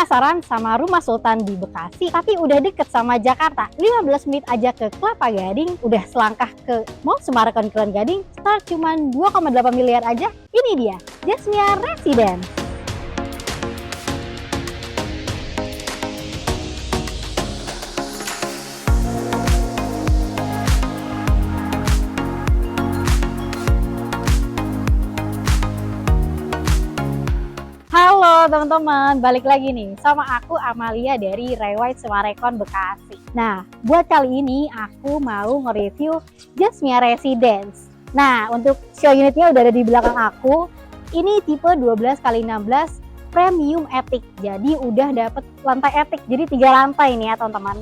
Penasaran sama Rumah Sultan di Bekasi, tapi udah deket sama Jakarta? 15 menit aja ke Kelapa Gading, udah selangkah ke Mall Summarecon Kelapa Gading, start cuman 2,8 miliar aja. Ini dia, Jasmia Residence. Halo teman-teman, balik lagi nih sama aku Amalia dari Rewide Summarecon Bekasi. Nah, buat kali ini aku mau nge-review Jasmia Residence. Nah, untuk show unitnya udah ada di belakang aku. Ini tipe 12x16 Premium Attic. Jadi udah dapet lantai attic, jadi 3 lantai nih ya teman-teman.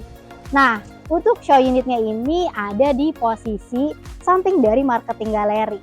Nah, untuk show unitnya ini ada di posisi samping dari marketing galeri.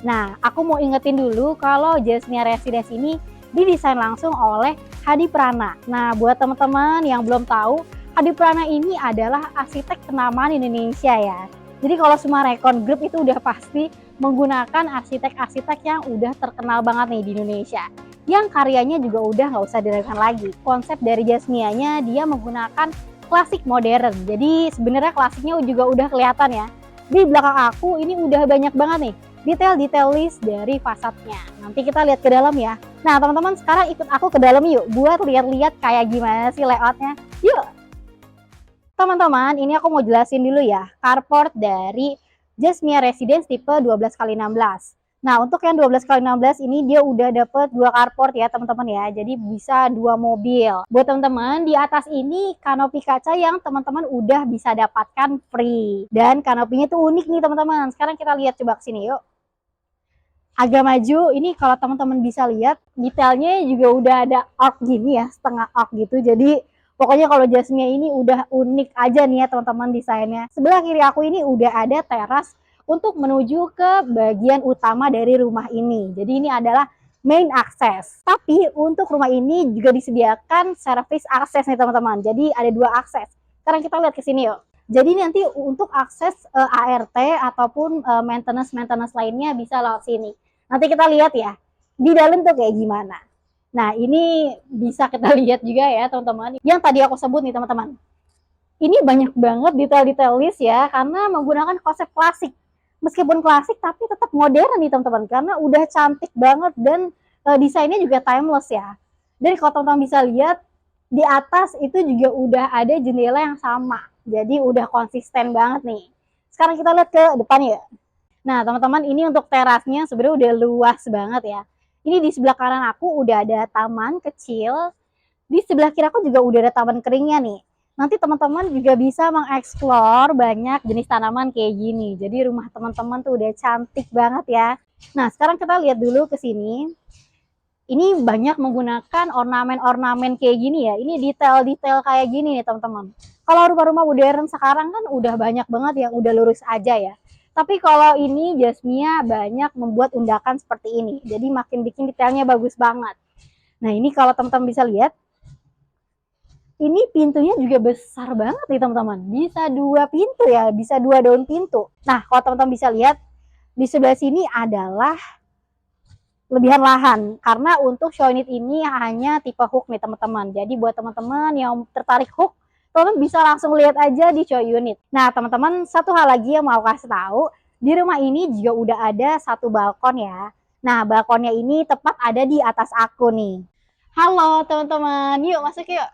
Nah, aku mau ingetin dulu kalau Jasmia Residence ini didesain langsung oleh Hadi Prana. Nah, buat teman-teman yang belum tahu, Hadi Prana ini adalah arsitek kenamaan Indonesia ya. Jadi kalau Summarecon Group itu udah pasti menggunakan arsitek-arsitek yang udah terkenal banget nih di Indonesia. Yang karyanya juga udah nggak usah diragukan lagi. Konsep dari Jasmianya dia menggunakan klasik modern. Jadi sebenarnya klasiknya juga udah kelihatan ya. Di belakang aku ini udah banyak banget nih detail-detail list dari fasadnya. Nanti kita lihat ke dalam ya. Nah teman-teman, sekarang ikut aku ke dalam yuk buat lihat-lihat kayak gimana sih layoutnya. Yuk teman-teman, ini aku mau jelasin dulu ya carport dari Jasmia Residence tipe 12x16. Nah untuk yang 12x16 ini dia udah dapet 2 carport ya teman-teman ya. Jadi bisa 2 mobil. Buat teman-teman, di atas ini kanopi kaca yang teman-teman udah bisa dapatkan free. Dan kanopinya tuh unik nih teman-teman. Sekarang kita lihat coba kesini yuk. Agak maju, ini kalau teman-teman bisa lihat detailnya juga udah ada arc gini ya, setengah arc gitu. Jadi pokoknya kalau Jasmia ini udah unik aja nih ya teman-teman desainnya. Sebelah kiri aku ini udah ada teras untuk menuju ke bagian utama dari rumah ini. Jadi ini adalah main access. Tapi untuk rumah ini juga disediakan service akses nih teman-teman. Jadi ada 2 akses. Sekarang kita lihat ke sini yuk. Jadi nanti untuk akses ART ataupun maintenance lainnya bisa lewat sini. Nanti kita lihat ya, di dalam tuh kayak gimana. Nah, ini bisa kita lihat juga ya, teman-teman. Yang tadi aku sebut nih, teman-teman. Ini banyak banget detail-detail list ya, karena menggunakan konsep klasik. Meskipun klasik, tapi tetap modern nih, teman-teman. Karena udah cantik banget dan desainnya juga timeless ya. Dan kalau teman-teman bisa lihat, di atas itu juga udah ada jendela yang sama. Jadi udah konsisten banget nih. Sekarang kita lihat ke depan ya. Nah, teman-teman, ini untuk terasnya sebenarnya udah luas banget ya. Ini di sebelah kanan aku udah ada taman kecil. Di sebelah kiri aku juga udah ada taman keringnya nih. Nanti teman-teman juga bisa mengeksplor banyak jenis tanaman kayak gini. Jadi rumah teman-teman tuh udah cantik banget ya. Nah, sekarang kita lihat dulu ke sini. Ini banyak menggunakan ornamen-ornamen kayak gini ya. Ini detail-detail kayak gini nih, teman-teman. Kalau rumah-rumah modern sekarang kan udah banyak banget yang udah lurus aja ya. Tapi kalau ini Jasmia banyak membuat undakan seperti ini. Jadi makin bikin detailnya bagus banget. Nah ini kalau teman-teman bisa lihat, ini pintunya juga besar banget nih teman-teman. Bisa 2 pintu ya, bisa 2 daun pintu. Nah kalau teman-teman bisa lihat, di sebelah sini adalah lebihan lahan. Karena untuk show unit ini hanya tipe hook nih teman-teman. Jadi buat teman-teman yang tertarik hook, teman-teman bisa langsung lihat aja di show unit. Nah teman-teman, satu hal lagi yang mau kasih tahu, di rumah ini juga udah ada 1 balkon ya. Nah balkonnya ini tepat ada di atas aku nih. Halo teman-teman, yuk masuk yuk.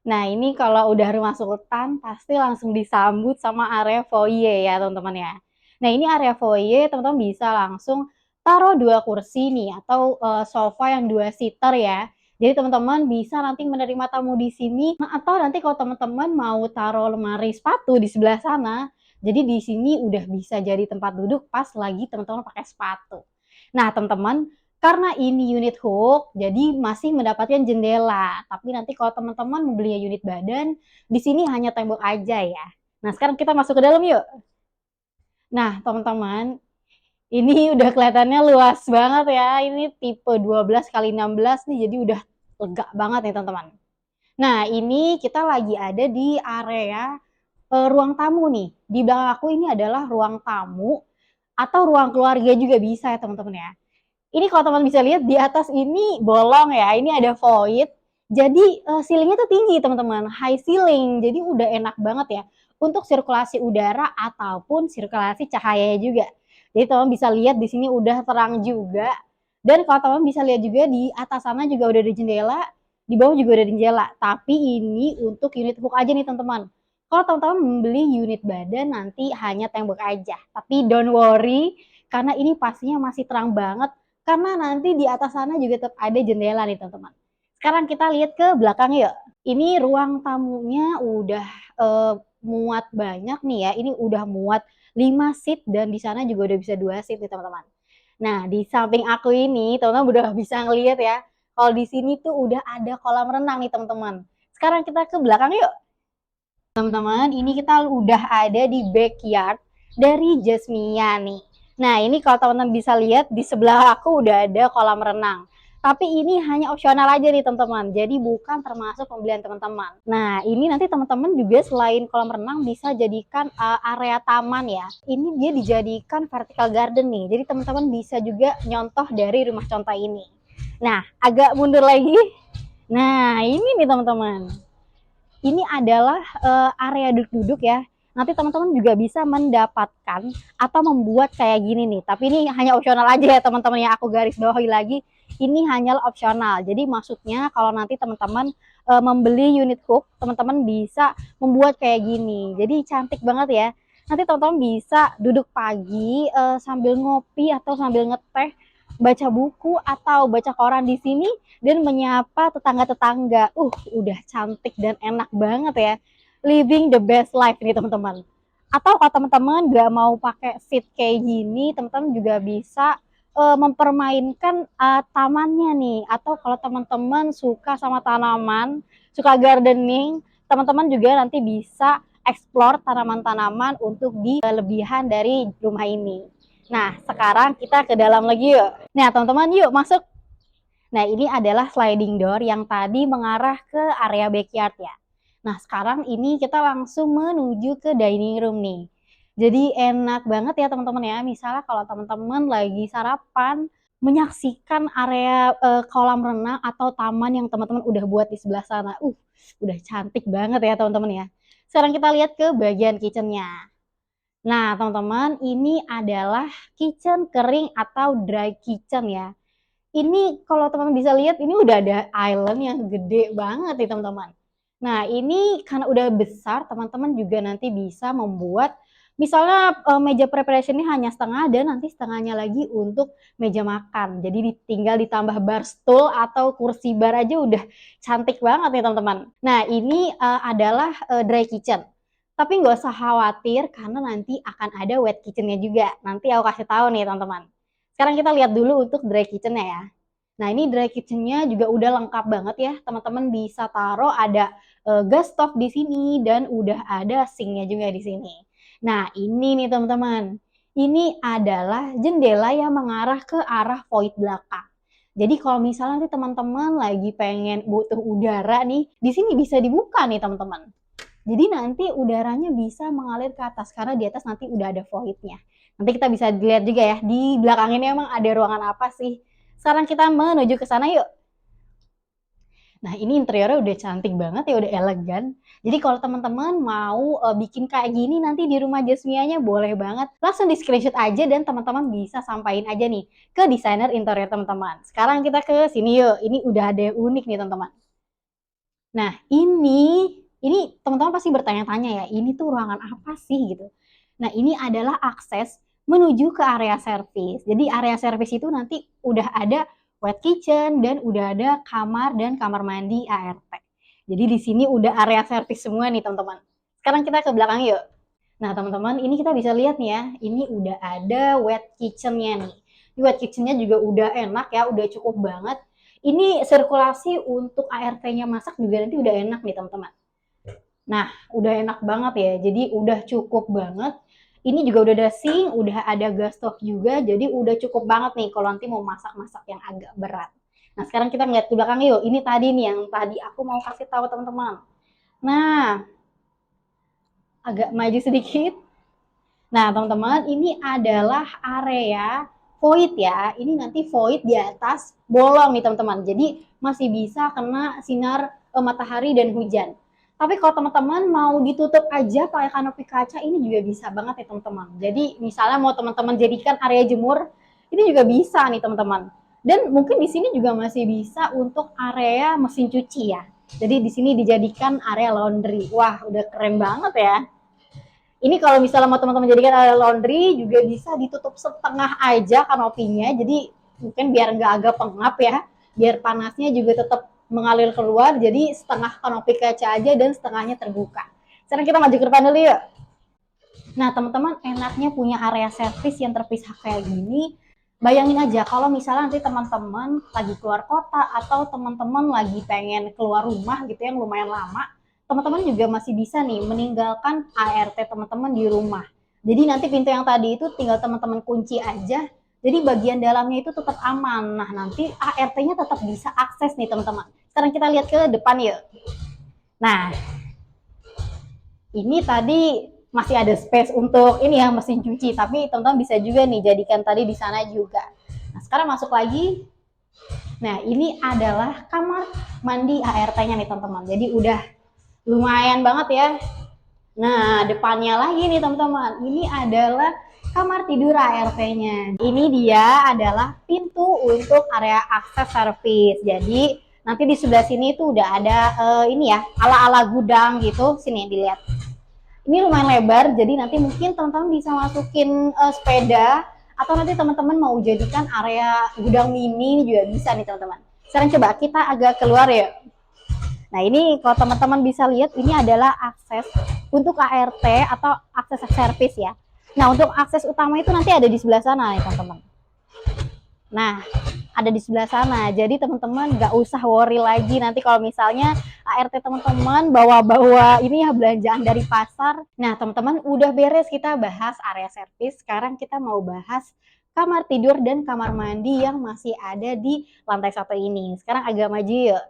Nah ini kalau udah rumah sultan pasti langsung disambut sama area foyer ya teman-teman ya. Nah ini area foyer teman-teman bisa langsung taruh 2 kursi nih atau sofa yang 2 seater ya. Jadi teman-teman bisa nanti menerima tamu di sini. Nah, atau nanti kalau teman-teman mau taruh lemari sepatu di sebelah sana, jadi di sini udah bisa jadi tempat duduk pas lagi teman-teman pakai sepatu. Nah, teman-teman, karena ini unit hook, jadi masih mendapatkan jendela. Tapi nanti kalau teman-teman mau beli unit badan, di sini hanya tembok aja ya. Nah, sekarang kita masuk ke dalam yuk. Nah, teman-teman, ini udah kelihatannya luas banget ya. Ini tipe 12x16 nih, jadi udah lega banget nih teman-teman. Nah, ini kita lagi ada di area ruang tamu nih. Di belakang aku ini adalah ruang tamu atau ruang keluarga juga bisa ya teman-teman ya. Ini kalau teman bisa lihat di atas ini bolong ya, ini ada void. Jadi ceilingnya tuh tinggi teman-teman, high ceiling. Jadi udah enak banget ya untuk sirkulasi udara ataupun sirkulasi cahaya juga. Jadi teman bisa lihat di sini udah terang juga. Dan kalau teman bisa lihat juga di atas sana juga udah ada jendela, di bawah juga ada jendela. Tapi ini untuk unit hook aja nih teman-teman. Kalau teman-teman membeli unit badan nanti hanya tembok aja. Tapi don't worry karena ini pastinya masih terang banget karena nanti di atas sana juga tetap ada jendela nih teman-teman. Sekarang kita lihat ke belakang yuk. Ini ruang tamunya udah muat banyak nih ya. Ini udah muat 5 seat dan di sana juga udah bisa 2 seat nih teman-teman. Nah, di samping aku ini teman-teman udah bisa ngelihat ya. Kalau di sini tuh udah ada kolam renang nih teman-teman. Sekarang kita ke belakang yuk. Teman-teman, ini kita udah ada di backyard dari Jasmia nih. Nah, ini kalau teman-teman bisa lihat di sebelah aku udah ada kolam renang. Tapi ini hanya opsional aja nih teman-teman. Jadi bukan termasuk pembelian teman-teman. Nah, ini nanti teman-teman juga selain kolam renang bisa jadikan area taman ya. Ini dia dijadikan vertical garden nih. Jadi teman-teman bisa juga nyontoh dari rumah contoh ini. Nah, agak mundur lagi. Nah, ini nih teman-teman. Ini adalah area duduk-duduk ya. Nanti teman-teman juga bisa mendapatkan atau membuat kayak gini nih. Tapi ini hanya opsional aja ya teman-teman, yang aku garis bawahi lagi. Ini hanya opsional. Jadi maksudnya kalau nanti teman-teman membeli unit hook, teman-teman bisa membuat kayak gini. Jadi cantik banget ya. Nanti teman-teman bisa duduk pagi sambil ngopi atau sambil ngeteh, baca buku atau baca koran di sini dan menyapa tetangga-tetangga. Udah cantik dan enak banget ya. Living the best life nih teman-teman. Atau kalau teman-teman gak mau pakai seat kayak gini, teman-teman juga bisa mempermainkan tamannya nih. Atau kalau teman-teman suka sama tanaman, suka gardening, teman-teman juga nanti bisa explore tanaman-tanaman untuk di kelebihan dari rumah ini. Nah, sekarang kita ke dalam lagi yuk. Nah, teman-teman yuk masuk. Nah, ini adalah sliding door yang tadi mengarah ke area backyard ya. Nah, sekarang ini kita langsung menuju ke dining room nih. Jadi enak banget ya teman-teman ya. Misalnya kalau teman-teman lagi sarapan, menyaksikan area kolam renang atau taman yang teman-teman udah buat di sebelah sana. Udah cantik banget ya teman-teman ya. Sekarang kita lihat ke bagian kitchennya. Nah, teman-teman, ini adalah kitchen kering atau dry kitchen ya. Ini kalau teman-teman bisa lihat, ini udah ada island yang gede banget nih teman-teman. Nah, ini karena udah besar, teman-teman juga nanti bisa membuat, misalnya meja preparation ini hanya setengah dan nanti setengahnya lagi untuk meja makan. Jadi tinggal ditambah bar stool atau kursi bar aja udah cantik banget nih teman-teman. Nah, ini adalah dry kitchen. Tapi nggak usah khawatir karena nanti akan ada wet kitchennya juga. Nanti aku kasih tahu nih teman-teman. Sekarang kita lihat dulu untuk dry kitchennya ya. Nah, ini dry kitchennya juga udah lengkap banget ya. Teman-teman bisa taruh ada gas stove di sini dan udah ada sinknya juga di sini. Nah, ini nih teman-teman. Ini adalah jendela yang mengarah ke arah void belakang. Jadi kalau misalnya nanti teman-teman lagi pengen butuh udara nih, di sini bisa dibuka nih teman-teman. Jadi nanti udaranya bisa mengalir ke atas karena di atas nanti udah ada voidnya. Nanti kita bisa dilihat juga ya di belakang ini emang ada ruangan apa sih. Sekarang kita menuju ke sana yuk. Nah, ini interiornya udah cantik banget ya, udah elegan. Jadi kalau teman-teman mau bikin kayak gini nanti di rumah Jasmianya boleh banget. Langsung di screenshot aja dan teman-teman bisa sampaikan aja nih ke desainer interior teman-teman. Sekarang kita ke sini yuk. Ini udah ada yang unik nih teman-teman. Nah, ini teman-teman pasti bertanya-tanya ya, ini tuh ruangan apa sih gitu. Nah, ini adalah akses menuju ke area service. Jadi area service itu nanti udah ada wet kitchen dan udah ada kamar dan kamar mandi ART. Jadi di sini udah area service semua nih teman-teman. Sekarang kita ke belakang yuk. Nah teman-teman, ini kita bisa lihat nih ya, ini udah ada wet kitchennya nih. Di wet kitchennya juga udah enak ya, udah cukup banget. Ini sirkulasi untuk ART-nya masak juga nanti udah enak nih teman-teman. Nah, udah enak banget ya, jadi udah cukup banget. Ini juga udah ada sink, udah ada gas stove juga, jadi udah cukup banget nih kalau nanti mau masak-masak yang agak berat. Nah, sekarang kita ngeliat ke belakang yuk. Ini tadi nih yang tadi aku mau kasih tahu teman-teman. Nah, agak maju sedikit. Nah, teman-teman, ini adalah area void ya. Ini nanti void di atas bolong nih teman-teman. Jadi masih bisa kena sinar matahari dan hujan. Tapi kalau teman-teman mau ditutup aja pakai kanopi kaca, ini juga bisa banget ya teman-teman. Jadi misalnya mau teman-teman jadikan area jemur, ini juga bisa nih teman-teman. Dan mungkin di sini juga masih bisa untuk area mesin cuci ya. Jadi di sini dijadikan area laundry. Wah, udah keren banget ya. Ini kalau misalnya mau teman-teman jadikan area laundry juga bisa ditutup setengah aja kanopinya. Jadi mungkin biar nggak agak pengap ya. Biar panasnya juga tetap mengalir keluar. Jadi setengah kanopi kaca aja dan setengahnya terbuka. Sekarang kita maju ke depan dulu yuk. Nah, teman-teman enaknya punya area servis yang terpisah kayak gini. Bayangin aja kalau misalnya nanti teman-teman lagi keluar kota atau teman-teman lagi pengen keluar rumah gitu yang lumayan lama, teman-teman juga masih bisa nih meninggalkan ART teman-teman di rumah. Jadi nanti pintu yang tadi itu tinggal teman-teman kunci aja. Jadi bagian dalamnya itu tetap aman. Nah, nanti ART-nya tetap bisa akses nih teman-teman. Sekarang kita lihat ke depan yuk. Nah, ini tadi masih ada space untuk ini ya mesin cuci, tapi teman-teman bisa juga nih jadikan tadi di sana juga. Nah, sekarang masuk lagi. Nah, ini adalah kamar mandi ART-nya nih teman-teman. Jadi udah lumayan banget ya. Nah, depannya lagi nih teman-teman. Ini adalah kamar tidur ART-nya. Ini dia adalah pintu untuk area akses servis. Jadi nanti di sebelah sini tuh udah ada ini ya, ala-ala gudang gitu. Sini dilihat. Ini lumayan lebar, jadi nanti mungkin teman-teman bisa masukin sepeda atau nanti teman-teman mau jadikan area gudang mini juga bisa nih teman-teman. Sekarang coba kita agak keluar ya. Nah, ini kalau teman-teman bisa lihat ini adalah akses untuk ART atau akses servis ya. Nah, untuk akses utama itu nanti ada di sebelah sana nih teman-teman. Nah, ada di sebelah sana. Jadi teman-teman nggak usah worry lagi nanti kalau misalnya ART teman-teman bawa-bawa ini ya belanjaan dari pasar. Nah, teman-teman udah beres kita bahas area servis. Sekarang kita mau bahas kamar tidur dan kamar mandi yang masih ada di lantai 1 ini. Sekarang agak maju yuk.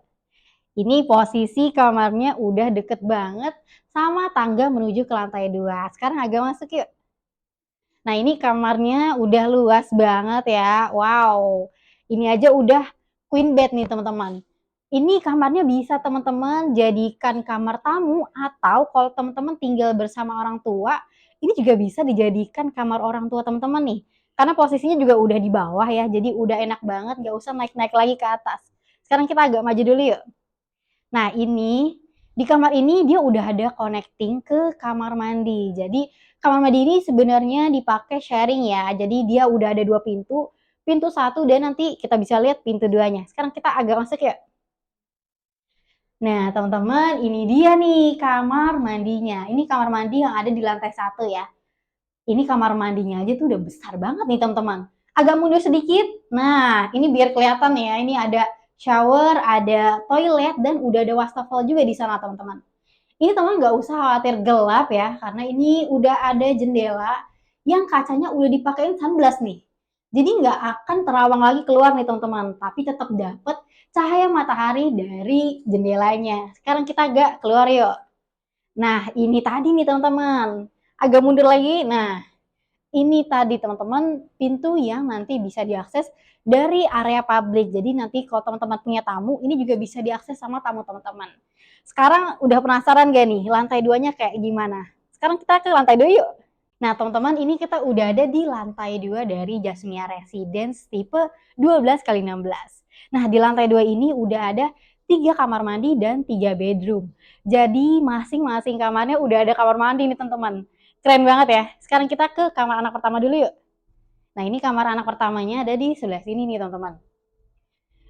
Ini posisi kamarnya udah deket banget sama tangga menuju ke lantai 2. Sekarang agak masuk yuk. Nah, ini kamarnya udah luas banget ya. Wow, ini aja udah queen bed nih teman-teman. Ini kamarnya bisa teman-teman jadikan kamar tamu atau kalau teman-teman tinggal bersama orang tua, ini juga bisa dijadikan kamar orang tua teman-teman nih. Karena posisinya juga udah di bawah ya, jadi udah enak banget, gak usah naik-naik lagi ke atas. Sekarang kita agak maju dulu yuk. Nah, ini di kamar ini dia udah ada connecting ke kamar mandi. Jadi kamar mandi ini sebenarnya dipakai sharing ya. Jadi dia udah ada 2 pintu, pintu 1 dan nanti kita bisa lihat pintu 2-nya. Sekarang kita agak masuk ya. Nah, teman-teman, ini dia nih kamar mandinya. Ini kamar mandi yang ada di lantai 1 ya. Ini kamar mandinya aja tuh udah besar banget nih teman-teman. Agak mundur sedikit. Nah, ini biar kelihatan ya. Ini ada shower, ada toilet, dan udah ada wastafel juga di sana teman-teman. Ini teman nggak usah khawatir gelap ya, karena ini udah ada jendela yang kacanya udah dipakein sunblock nih. Jadi nggak akan terawang lagi keluar nih teman-teman, tapi tetap dapat cahaya matahari dari jendelanya. Sekarang kita agak keluar yuk. Nah, ini tadi nih teman-teman. Agak mundur lagi. Nah, ini tadi teman-teman pintu yang nanti bisa diakses dari area publik. Jadi nanti kalau teman-teman punya tamu, ini juga bisa diakses sama tamu teman-teman. Sekarang udah penasaran gak nih lantai 2-nya kayak gimana? Sekarang kita ke lantai 2 yuk. Nah teman-teman, ini kita udah ada di lantai 2 dari Jasmia Residence tipe 12 kali 16. Nah di lantai 2 ini udah ada 3 kamar mandi dan 3 bedroom. Jadi masing-masing kamarnya udah ada kamar mandi nih teman-teman. Keren banget ya. Sekarang kita ke kamar anak pertama dulu yuk. Nah ini kamar anak pertamanya ada di sebelah sini nih teman-teman.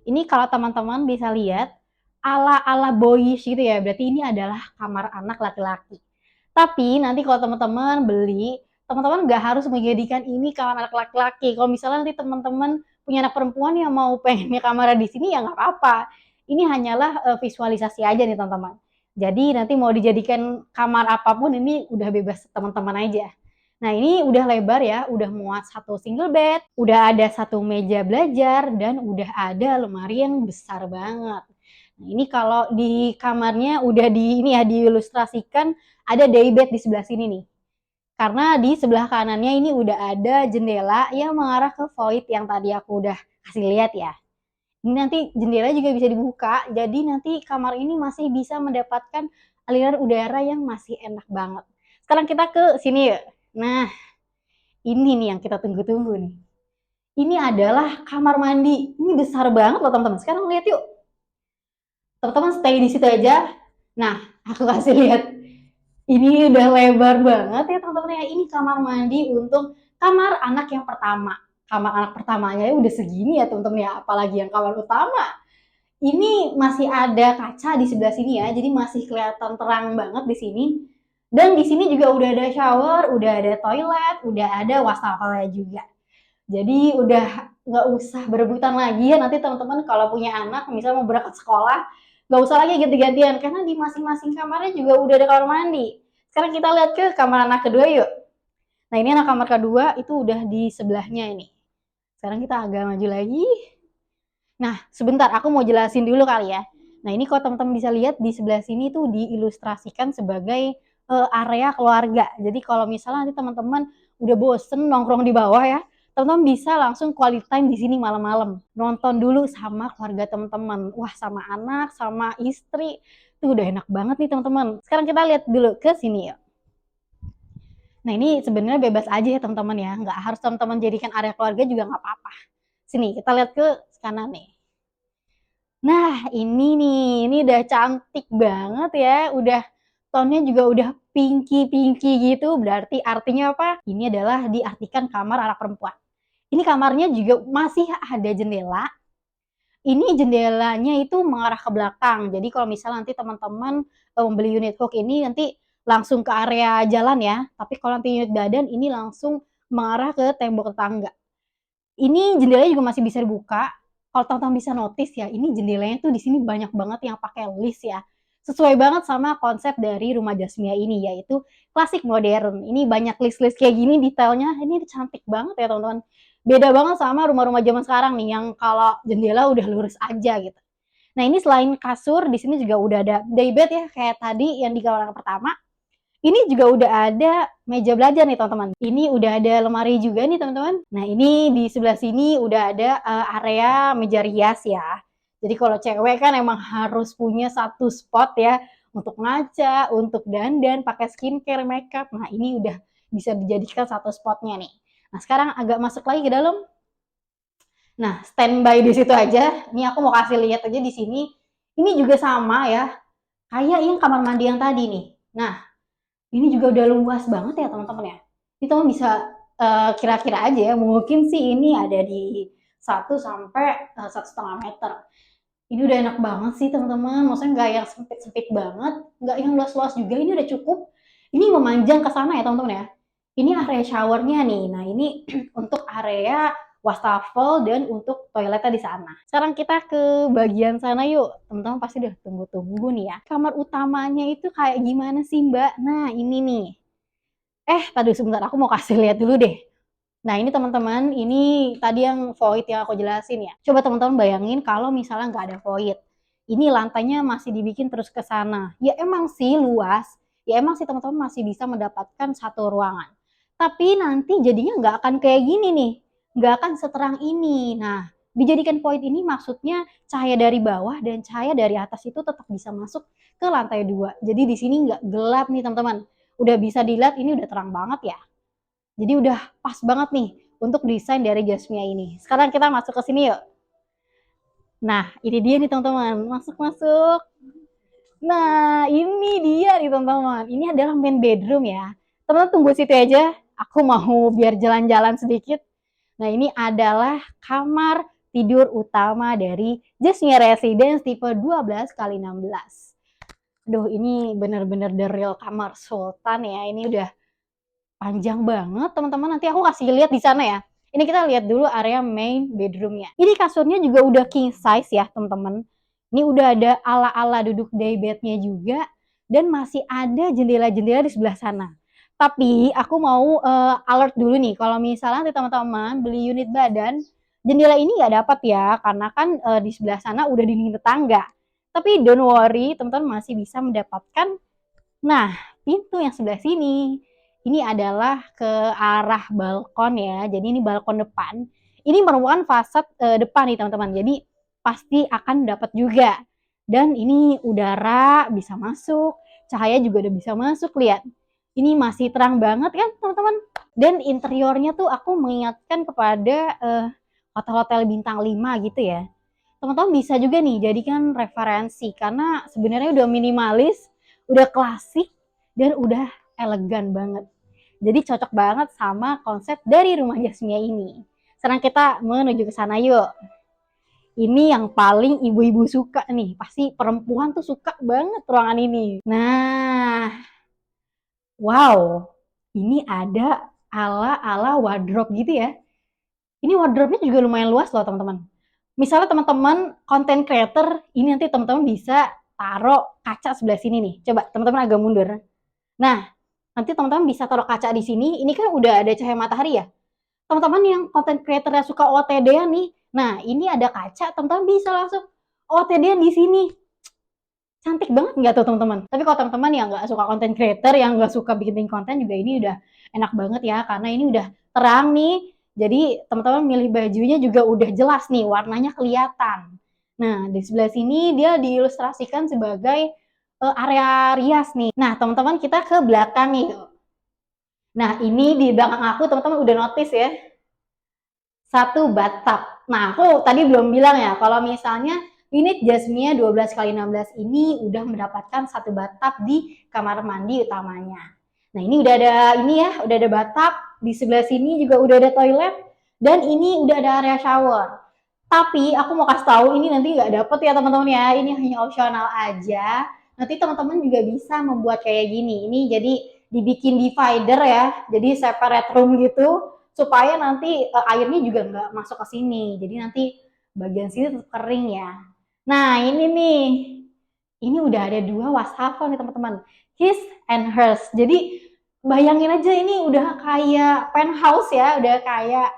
Ini kalau teman-teman bisa lihat ala-ala boyish gitu ya. Berarti ini adalah kamar anak laki-laki. Tapi nanti kalau teman-teman beli, teman-teman nggak harus menjadikan ini kamar anak laki-laki. Kalau misalnya nanti teman-teman punya anak perempuan yang mau pengennya kamar di sini ya nggak apa-apa. Ini hanyalah visualisasi aja nih teman-teman. Jadi nanti mau dijadikan kamar apapun ini udah bebas teman-teman aja. Nah ini udah lebar ya, udah muat 1 single bed, udah ada 1 meja belajar, dan udah ada lemari yang besar banget. Nah ini kalau di kamarnya udah di ini ya diilustrasikan ada daybed di sebelah sini nih. Karena di sebelah kanannya ini udah ada jendela yang mengarah ke void yang tadi aku udah kasih lihat ya. Ini nanti jendela juga bisa dibuka, jadi nanti kamar ini masih bisa mendapatkan aliran udara yang masih enak banget. Sekarang kita ke sini ya. Nah, ini nih yang kita tunggu-tunggu nih. Ini adalah kamar mandi. Ini besar banget loh teman-teman. Sekarang lihat yuk. Teman-teman stay di situ aja. Nah, aku kasih lihat. Ini udah lebar banget ya teman-teman ya. Ini kamar mandi untuk kamar anak yang pertama. Kamar anak pertamanya udah segini ya teman-teman ya. Apalagi yang kamar utama. Ini masih ada kaca di sebelah sini ya. Jadi masih kelihatan terang banget di sini. Dan di sini juga udah ada shower, udah ada toilet, udah ada wastafelnya juga. Jadi udah nggak usah berebutan lagi ya nanti teman-teman kalau punya anak misalnya mau berangkat sekolah nggak usah lagi ganti-gantian karena di masing-masing kamarnya juga udah ada kamar mandi. Sekarang kita lihat ke kamar anak kedua yuk. Nah ini anak kamar kedua itu udah di sebelahnya ini. Sekarang kita agak maju lagi. Nah sebentar aku mau jelasin dulu kali ya. Nah ini kalau teman-teman bisa lihat di sebelah sini tuh diilustrasikan sebagai area keluarga. Jadi kalau misalnya nanti teman-teman udah bosen nongkrong di bawah ya, teman-teman bisa langsung quality time di sini malam-malam. Nonton dulu sama keluarga teman-teman. Wah, sama anak, sama istri. Itu udah enak banget nih teman-teman. Sekarang kita lihat dulu ke sini ya. Nah, ini sebenarnya bebas aja ya teman-teman ya. Nggak harus teman-teman jadikan area keluarga juga nggak apa-apa. Sini, kita lihat ke kanan nih. Nah, ini nih. Ini udah cantik banget ya. Udah tonnya juga udah pinky-pinky gitu. Berarti artinya apa? Ini adalah diartikan kamar anak perempuan. Ini kamarnya juga masih ada jendela. Ini jendelanya itu mengarah ke belakang. Jadi kalau misalnya nanti teman-teman membeli unit hook ini nanti langsung ke area jalan ya. Tapi kalau nanti unit badan ini langsung mengarah ke tembok tetangga. Ini jendelanya juga masih bisa dibuka. Kalau teman-teman bisa notice ya, ini jendelanya tuh di sini banyak banget yang pakai list ya. Sesuai banget sama konsep dari rumah Jasmia ini yaitu klasik modern. Ini banyak list-list kayak gini detailnya. Ini cantik banget ya teman-teman. Beda banget sama rumah-rumah zaman sekarang nih yang kalau jendela udah lurus aja gitu. Nah, ini selain kasur di sini juga udah ada daybed ya kayak tadi yang di kamar pertama. Ini juga udah ada meja belajar nih teman-teman. Ini udah ada lemari juga nih teman-teman. Nah ini di sebelah sini udah ada area meja rias ya. Jadi kalau cewek kan emang harus punya satu spot ya untuk ngaca, untuk dandan, pakai skincare, makeup. Nah ini udah bisa dijadikan satu spotnya nih. Nah sekarang agak masuk lagi ke dalam. Nah standby di situ aja. Ini aku mau kasih lihat aja di sini. Ini juga sama ya, kayak yang kamar mandi yang tadi nih. Nah ini juga udah luas banget ya teman-teman ya. Ini teman bisa kira-kira aja ya, mungkin sih ini ada di 1 sampai 1,5 meter. Ini udah enak banget sih teman-teman, maksudnya nggak yang sempit-sempit banget, nggak yang luas-luas juga, ini udah cukup. Ini memanjang ke sana ya teman-teman ya. Ini area showernya nih, nah ini untuk area wastafel dan untuk toiletnya di sana. Sekarang kita ke bagian sana yuk. Teman-teman pasti udah tunggu-tunggu nih ya. Kamar utamanya itu kayak gimana sih Mbak? Nah ini nih. Tadi sebentar aku mau kasih lihat dulu deh. Nah ini teman-teman, ini tadi yang void yang aku jelasin ya. Coba teman-teman bayangin kalau misalnya nggak ada void. Ini lantainya masih dibikin terus ke sana. Ya emang sih luas, ya emang sih teman-teman masih bisa mendapatkan satu ruangan. Tapi nanti jadinya nggak akan kayak gini nih, nggak akan seterang ini. Nah, dijadikan void ini maksudnya cahaya dari bawah dan cahaya dari atas itu tetap bisa masuk ke lantai 2. Jadi di sini nggak gelap nih teman-teman. Udah bisa dilihat ini udah terang banget ya. Jadi udah pas banget nih untuk desain dari Jasmia ini. Sekarang kita masuk ke sini yuk. Nah, ini dia nih teman-teman. Masuk-masuk. Nah, ini dia nih teman-teman. Ini adalah main bedroom ya. Teman-teman tunggu situ aja. Aku mau biar jalan-jalan sedikit. Nah, ini adalah kamar tidur utama dari Jasmia Residence tipe 12 kali 16. Aduh, ini bener-bener the real kamar sultan ya. Ini udah panjang banget teman-teman, nanti aku kasih lihat di sana ya. Ini kita lihat dulu area main bedroomnya. Ini kasurnya juga udah king size ya teman-teman. Ini udah ada ala-ala duduk daybednya juga dan masih ada jendela-jendela di sebelah sana. Tapi aku mau alert dulu nih kalau misalnya nanti teman-teman beli unit badan, jendela ini nggak dapat ya karena kan di sebelah sana udah dinding tetangga. Tapi don't worry, teman-teman masih bisa mendapatkan nah pintu yang sebelah sini. ini adalah ke arah balkon ya. Jadi ini balkon depan. Ini merupakan fasad depan nih teman-teman. Jadi pasti akan dapat juga. Dan ini udara bisa masuk, cahaya juga udah bisa masuk, lihat. Ini masih terang banget kan teman-teman. Dan interiornya tuh aku mengingatkan kepada hotel-hotel bintang 5 gitu ya. Teman-teman bisa juga nih jadikan referensi karena sebenarnya udah minimalis, udah klasik, dan udah elegan banget. Jadi cocok banget sama konsep dari rumah Jasmia ini. Sekarang kita menuju ke sana yuk. Ini yang paling ibu-ibu suka nih. Pasti perempuan tuh suka banget ruangan ini. Nah, wow. Ini ada ala-ala wardrobe gitu ya. Ini wardrobe-nya juga lumayan luas loh teman-teman. Misalnya teman-teman content creator, ini nanti teman-teman bisa taruh kaca sebelah sini nih. Coba teman-teman agak mundur. Nah, nanti teman-teman bisa taruh kaca di sini. Ini kan udah ada cahaya matahari ya. Teman-teman yang content creator suka OOTD-an nih. Nah, ini ada kaca, teman-teman bisa langsung OOTD-an di sini. Cantik banget nggak tuh teman-teman? Tapi kalau teman-teman yang nggak suka content creator, yang nggak suka bikin konten juga ini udah enak banget ya. Karena ini udah terang nih. Jadi teman-teman milih bajunya juga udah jelas nih, warnanya kelihatan. Nah, di sebelah sini dia diilustrasikan sebagai area rias nih. Nah, teman-teman kita ke belakang nih. Nah, ini di belakang aku teman-teman udah notice ya. Satu bathtub. Nah, aku tadi belum bilang ya, kalau misalnya unit Jasmia 12x16 ini udah mendapatkan satu bathtub di kamar mandi utamanya. Nah, ini udah ada ini ya, udah ada bathtub, di sebelah sini juga udah ada toilet, dan ini udah ada area shower. Tapi aku mau kasih tahu ini nanti nggak dapet ya teman-teman ya, ini hanya opsional aja. Nanti teman-teman juga bisa membuat kayak gini. Ini jadi dibikin divider ya, jadi separate room gitu supaya nanti airnya juga nggak masuk ke sini. Jadi nanti bagian sini tetap kering ya. Nah ini nih, ini udah ada dua wastafel nih teman-teman, his and hers. Jadi bayangin aja ini udah kayak penthouse ya, udah kayak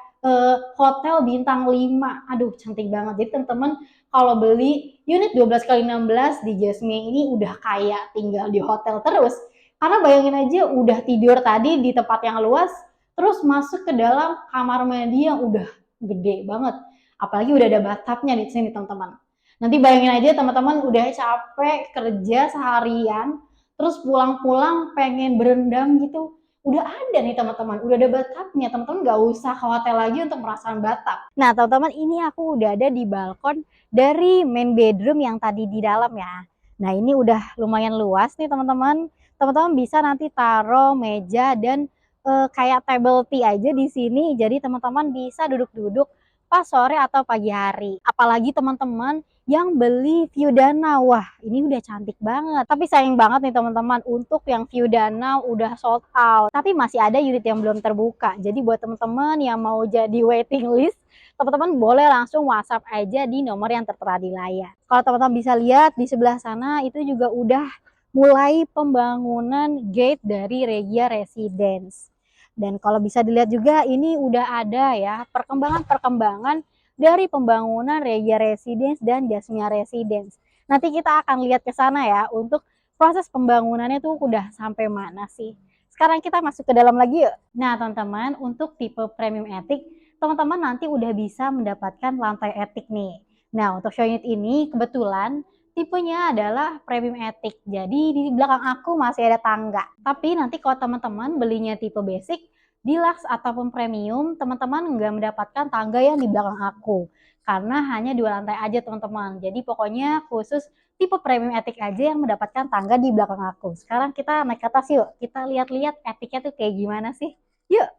hotel bintang 5. Aduh cantik banget. Jadi teman-teman kalau beli unit 12x16 di Jasmine ini udah kayak tinggal di hotel terus. Karena bayangin aja udah tidur tadi di tempat yang luas, terus masuk ke dalam kamar mandi yang udah gede banget. Apalagi udah ada bathtubnya di sini teman-teman. Nanti bayangin aja teman-teman udah capek kerja seharian, terus pulang-pulang pengen berendam gitu. Udah ada nih teman-teman, udah ada bathtubnya. Teman-teman nggak usah ke hotel lagi untuk merasakan bathtub. Nah teman-teman ini aku udah ada di balkon dari main bedroom yang tadi di dalam ya. Nah ini udah lumayan luas nih teman-teman. Teman-teman bisa nanti taruh meja dan kayak table tea aja di sini. Jadi teman-teman bisa duduk-duduk pas sore atau pagi hari. Apalagi teman-teman yang beli view danau, wah ini udah cantik banget. Tapi sayang banget nih teman-teman, untuk yang view danau udah sold out. Tapi masih ada unit yang belum terbuka. Jadi buat teman-teman yang mau jadi waiting list, teman-teman boleh langsung WhatsApp aja di nomor yang tertera di layar. Kalau teman-teman bisa lihat di sebelah sana itu juga udah mulai pembangunan gate dari Regia Residence. Dan kalau bisa dilihat juga ini udah ada ya perkembangan-perkembangan dari pembangunan Regia Residence dan Jasmia Residence. Nanti kita akan lihat ke sana ya untuk proses pembangunannya tuh udah sampai mana sih. Sekarang kita masuk ke dalam lagi yuk. Nah teman-teman, untuk tipe premium attic, teman-teman nanti udah bisa mendapatkan lantai attic nih. Nah untuk show unit ini kebetulan tipenya adalah premium attic. Jadi di belakang aku masih ada tangga. Tapi nanti kalau teman-teman belinya tipe basic, deluxe ataupun premium, teman-teman nggak mendapatkan tangga yang di belakang aku. Karena hanya 2 lantai aja teman-teman. Jadi pokoknya khusus tipe premium attic aja yang mendapatkan tangga di belakang aku. Sekarang kita naik ke atas yuk. Kita lihat-lihat atticnya tuh kayak gimana sih. Yuk.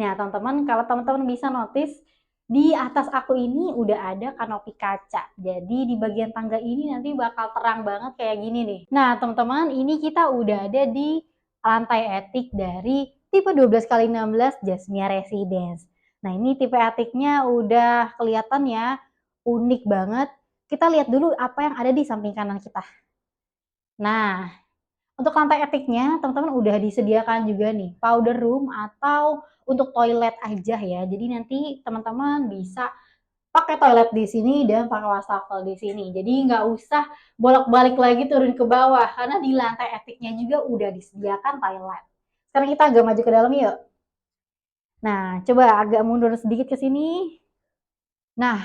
Nah teman-teman, kalau teman-teman bisa notice, di atas aku ini udah ada kanopi kaca. Jadi di bagian tangga ini nanti bakal terang banget kayak gini nih. Nah teman-teman, ini kita udah ada di lantai attic dari tipe 12x16 Jasmia Residence. Nah ini tipe atticnya udah kelihatan ya, unik banget. Kita lihat dulu apa yang ada di samping kanan kita. Nah, untuk lantai atticnya teman-teman udah disediakan juga nih powder room atau untuk toilet aja ya. Jadi nanti teman-teman bisa pakai toilet di sini dan pakai wastafel di sini. Jadi nggak usah bolak-balik lagi turun ke bawah karena di lantai atticnya juga udah disediakan toilet. Sekarang kita agak maju ke dalam yuk. Nah, coba agak mundur sedikit ke sini. Nah,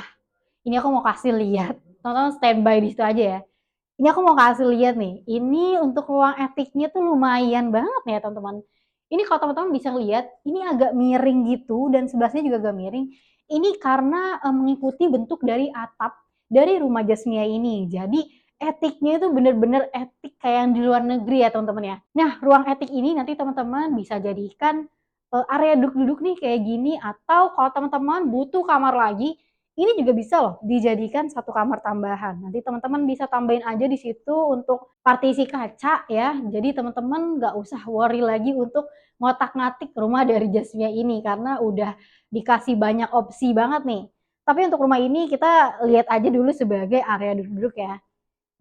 ini aku mau kasih lihat. Tonton standby di situ aja ya. Ini aku mau kasih lihat nih. Ini untuk ruang etiknya tuh lumayan banget nih ya teman-teman. Ini kalau teman-teman bisa lihat, ini agak miring gitu dan sebelahnya juga agak miring. Ini karena mengikuti bentuk dari atap dari rumah Jasmia ini. Jadi etiknya itu bener-bener etik kayak yang di luar negeri ya teman-teman ya. Nah, ruang etik ini nanti teman-teman bisa jadikan area duduk-duduk nih kayak gini, atau kalau teman-teman butuh kamar lagi, ini juga bisa loh dijadikan satu kamar tambahan. Nanti teman-teman bisa tambahin aja di situ untuk partisi kaca ya. Jadi teman-teman nggak usah worry lagi untuk ngotak-ngatik rumah dari Jasmia ini karena udah dikasih banyak opsi banget nih. Tapi untuk rumah ini kita lihat aja dulu sebagai area duduk-duduk ya.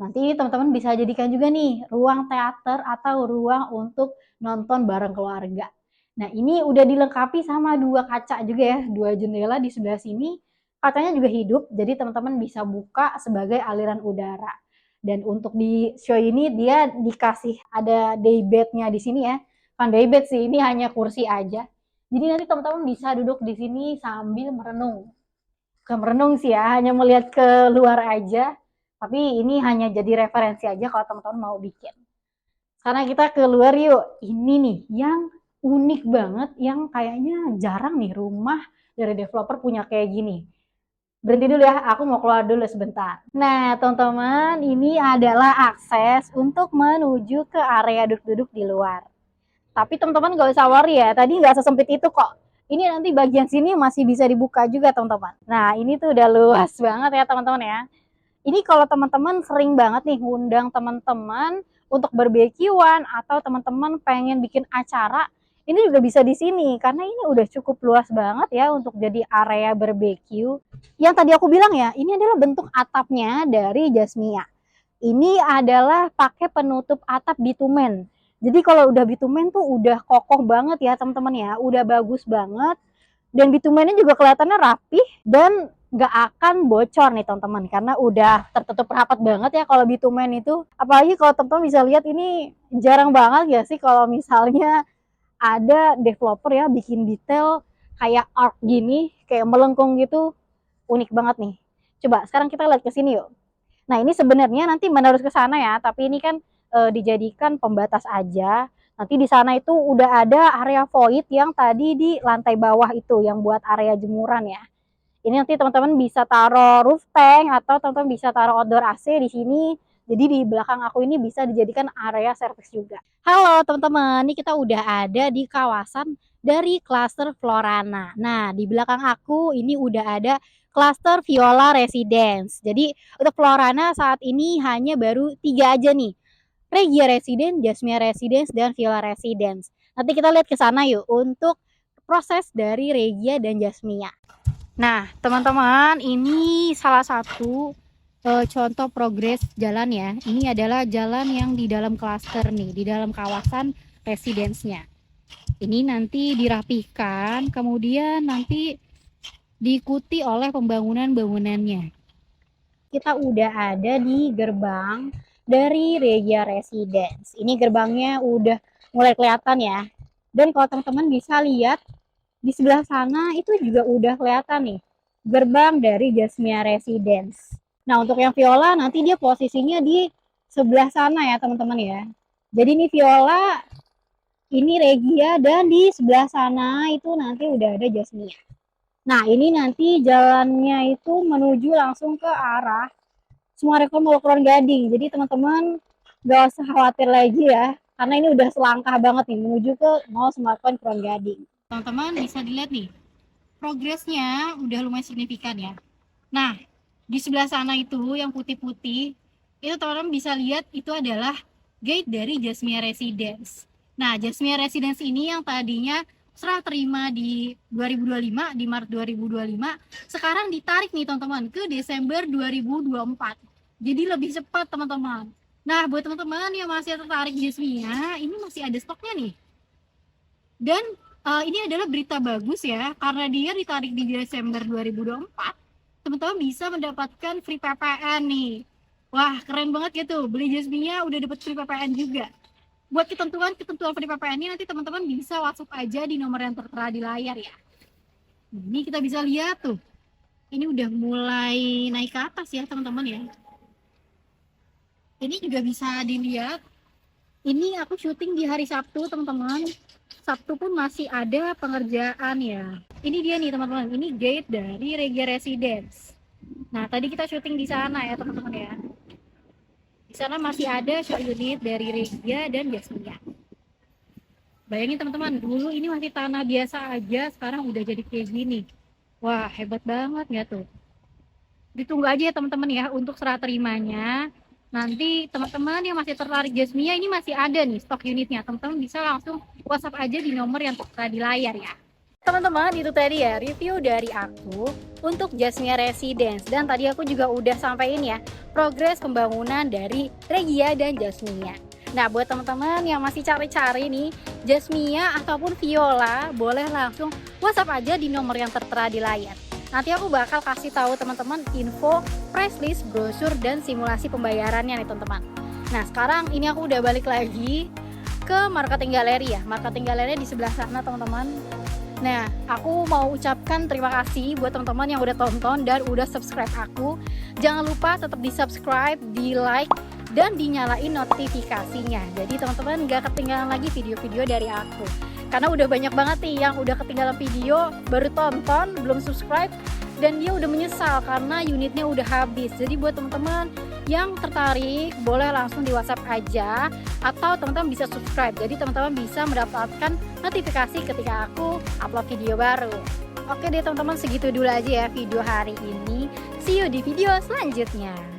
Nanti teman-teman bisa jadikan juga nih ruang teater atau ruang untuk nonton bareng keluarga. Nah, ini udah dilengkapi sama dua kaca juga ya, dua jendela di sebelah sini. Kacanya juga hidup, jadi teman-teman bisa buka sebagai aliran udara. Dan untuk di show ini dia dikasih ada daybednya di sini ya. Kan daybed sih, ini hanya kursi aja. Jadi nanti teman-teman bisa duduk di sini sambil merenung. Bukan merenung sih ya, hanya melihat ke luar aja. Tapi ini hanya jadi referensi aja kalau teman-teman mau bikin. Sekarang kita keluar yuk. Ini nih yang unik banget, yang kayaknya jarang nih rumah dari developer punya kayak gini. Berhenti dulu ya, aku mau keluar dulu sebentar. Nah, teman-teman, ini adalah akses untuk menuju ke area duduk-duduk di luar. Tapi teman-teman nggak usah worry ya, tadi nggak sesempit itu kok. Ini nanti bagian sini masih bisa dibuka juga teman-teman. Nah, ini tuh udah luas banget ya teman-teman ya. Ini kalau teman-teman sering banget nih ngundang teman-teman untuk barbekyuan atau teman-teman pengen bikin acara, ini juga bisa di sini karena ini udah cukup luas banget ya untuk jadi area barbeque. Yang tadi aku bilang ya, ini adalah bentuk atapnya dari Jasmia. Ini adalah pakai penutup atap bitumen. Jadi kalau udah bitumen tuh udah kokoh banget ya teman-teman ya, udah bagus banget. Dan bitumennya juga kelihatannya rapi dan nggak akan bocor nih teman-teman karena udah tertutup rapat banget ya kalau bitumen itu. Apalagi kalau teman-teman bisa lihat ini jarang banget ya sih kalau misalnya ada developer ya bikin detail kayak arc gini, kayak melengkung gitu, unik banget nih. Coba sekarang kita lihat ke sini yuk. Nah, ini sebenarnya nanti menerus ke sana ya, tapi ini kan dijadikan pembatas aja. Nanti di sana itu udah ada area void yang tadi di lantai bawah itu yang buat area jemuran ya. Ini nanti teman-teman bisa taruh roof tank atau teman-teman bisa taruh outdoor AC di sini. Jadi di belakang aku ini bisa dijadikan area service juga. Halo teman-teman, ini kita udah ada di kawasan dari klaster Florana. Nah, di belakang aku ini udah ada klaster Viola Residence. Jadi untuk Florana saat ini hanya baru 3 aja nih. Regia Residence, Jasmia Residence, dan Viola Residence. Nanti kita lihat ke sana yuk untuk proses dari Regia dan Jasmia. Nah, teman-teman, ini salah satu contoh progres jalan ya. Ini adalah jalan yang di dalam klaster nih, di dalam kawasan residence-nya. Ini nanti dirapihkan, kemudian nanti diikuti oleh pembangunan-bangunannya. Kita udah ada di gerbang dari Regia Residence. Ini gerbangnya udah mulai kelihatan ya. Dan kalau teman-teman bisa lihat di sebelah sana itu juga udah kelihatan nih gerbang dari Jasmia Residence. Nah, untuk yang Viola nanti dia posisinya di sebelah sana ya teman-teman ya. Jadi ini Viola, ini Regia, dan di sebelah sana itu nanti udah ada Jasmia. Nah, ini nanti jalannya itu menuju langsung ke arah Sumarekon Mall Kelon Gading. Jadi teman-teman gak usah khawatir lagi ya, karena ini udah selangkah banget nih menuju ke Mall Sumarekon Kelon Gading. Teman-teman bisa dilihat nih, progresnya udah lumayan signifikan ya. Nah, di sebelah sana itu yang putih-putih, itu teman-teman bisa lihat itu adalah gate dari Jasmia Residence. Nah, Jasmia Residence ini yang tadinya serah terima di 2025, di Maret 2025, sekarang ditarik nih teman-teman ke Desember 2024. Jadi lebih cepat teman-teman. Nah, buat teman-teman yang masih tertarik Jasmia, ini masih ada stoknya nih. Dan ini adalah berita bagus ya, karena dia ditarik di Desember 2024, teman-teman bisa mendapatkan free PPN nih. Wah, keren banget gitu, beli Jasmia udah dapat free PPN juga. Buat ketentuan PDPPN ini nanti teman-teman bisa WhatsApp aja di nomor yang tertera di layar ya. Ini kita bisa lihat tuh. Ini udah mulai naik ke atas ya teman-teman ya. Ini juga bisa dilihat. Ini aku syuting di hari Sabtu teman-teman. Sabtu pun masih ada pengerjaan ya. Ini dia nih teman-teman. Ini gate dari Regia Residence. Nah tadi kita syuting di sana ya teman-teman ya. Di sana masih ada show unit dari Regia dan Jasmia. Bayangin teman-teman, dulu ini masih tanah biasa aja, sekarang udah jadi kayak gini. Wah, hebat banget ya tuh. Ditunggu aja ya teman-teman ya untuk serah terimanya. Nanti teman-teman yang masih tertarik Jasmia ini masih ada nih stok unitnya. Teman-teman bisa langsung WhatsApp aja di nomor yang tertera di layar ya. Teman-teman, itu tadi ya review dari aku untuk Jasmia Residence. Dan tadi aku juga udah sampaikan ya progres pembangunan dari Regia dan Jasmia. Nah, buat teman-teman yang masih cari-cari nih Jasmia ataupun Viola, boleh langsung WhatsApp aja di nomor yang tertera di layar. Nanti aku bakal kasih tahu teman-teman info price list, brosur, dan simulasi pembayarannya nih teman-teman. Nah, sekarang ini aku udah balik lagi ke Marketing Gallery ya. Marketing Gallery di sebelah sana teman-teman. Nah, aku mau ucapkan terima kasih buat teman-teman yang udah tonton dan udah subscribe aku. Jangan lupa tetap di subscribe, di like, dan dinyalain notifikasinya. Jadi teman-teman gak ketinggalan lagi video-video dari aku. Karena udah banyak banget nih yang udah ketinggalan video, baru tonton, belum subscribe, dan dia udah menyesal karena unitnya udah habis. Jadi buat teman-teman yang tertarik, boleh langsung di WhatsApp aja, atau teman-teman bisa subscribe. Jadi teman-teman bisa mendapatkan notifikasi ketika aku upload video baru. Oke deh teman-teman, segitu dulu aja ya video hari ini. See you di video selanjutnya.